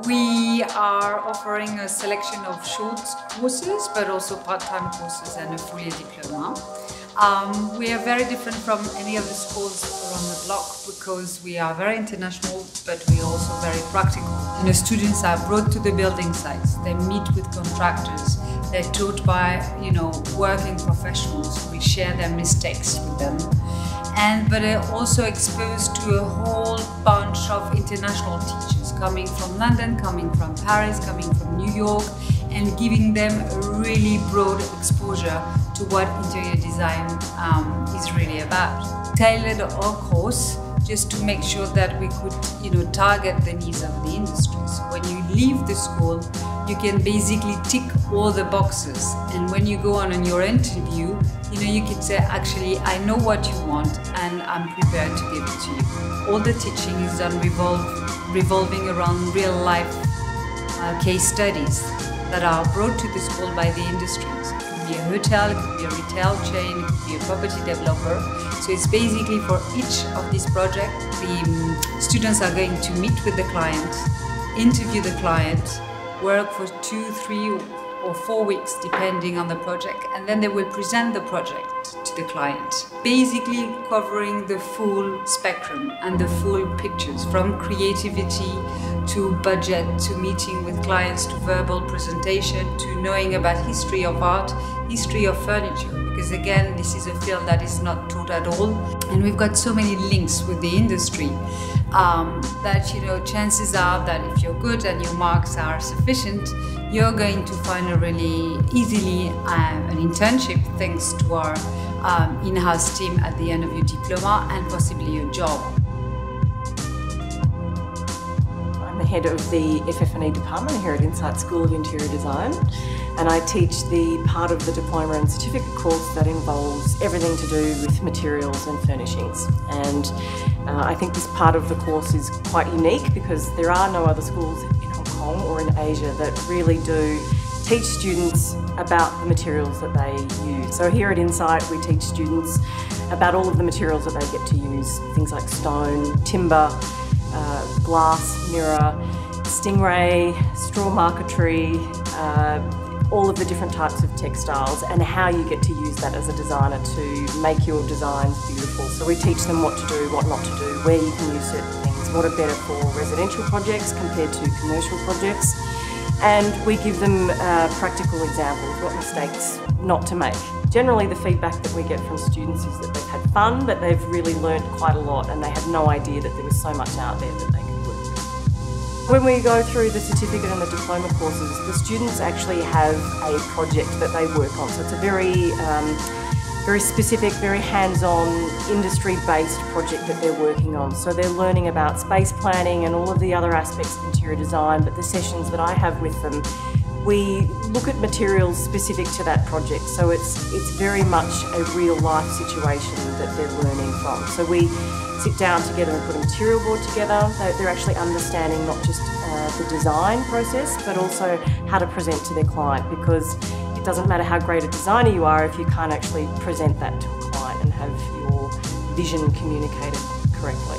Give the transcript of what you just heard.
We are offering a selection of short courses, but also part-time courses and a full-year diploma. We are very different from any of the schools around the block because we are very international, but we are also very practical. Students are brought to the building sites. They meet with contractors. They're taught by, working professionals who will share their mistakes with them. But they're also exposed to a whole bunch of international teachers coming from London, coming from Paris, coming from New York, and giving them a really broad exposure to what interior design is really about. Tailored our course just to make sure that we could, target the needs of the industry. So when you leave the school, you can basically tick all the boxes, and when you go on your interview, you can say, actually, I know what you want and I'm prepared to give it to you. All the teaching is done revolving around real life case studies that are brought to the school by the industries. It could be a hotel, it could be a retail chain, it could be a property developer. So it's basically for each of these projects, the students are going to meet with the client, interview the client, work for 2, 3 or 4 weeks depending on the project, and then they will present the project to the client, basically covering the full spectrum and the full pictures, from creativity to budget to meeting with clients to verbal presentation to knowing about history of art, history of furniture, because again this is a field that is not taught at all, and we've got so many links with the industry that chances are that if you're good and your marks are sufficient, you're going to find a really easily an internship thanks to our in-house team at the end of your diploma and possibly your job. I'm the head of the FF&E department here at Insight School of Interior Design, and I teach the part of the diploma and certificate course that involves everything to do with materials and furnishings. And I think this part of the course is quite unique because there are no other schools in Hong Kong or in Asia that really do teach students about the materials that they use. So here at Insight we teach students about all of the materials that they get to use, things like stone, timber, glass, mirror, stingray, straw marquetry, all of the different types of textiles, and how you get to use that as a designer to make your designs beautiful. So we teach them what to do, what not to do, where you can use certain things, what are better for residential projects compared to commercial projects. And we give them practical examples, what mistakes not to make. Generally the feedback that we get from students is that they've had fun, but they've really learnt quite a lot and they had no idea that there was so much out there that they could work with. When we go through the certificate and the diploma courses, the students actually have a project that they work on. So it's a very specific, very hands-on, industry-based project that they're working on. So they're learning about space planning and all of the other aspects of interior design, but the sessions that I have with them, we look at materials specific to that project. So it's very much a real-life situation that they're learning from. So we sit down together and put a material board together. They're actually understanding not just the design process, but also how to present to their client, because it doesn't matter how great a designer you are if you can't actually present that to a client and have your vision communicated correctly.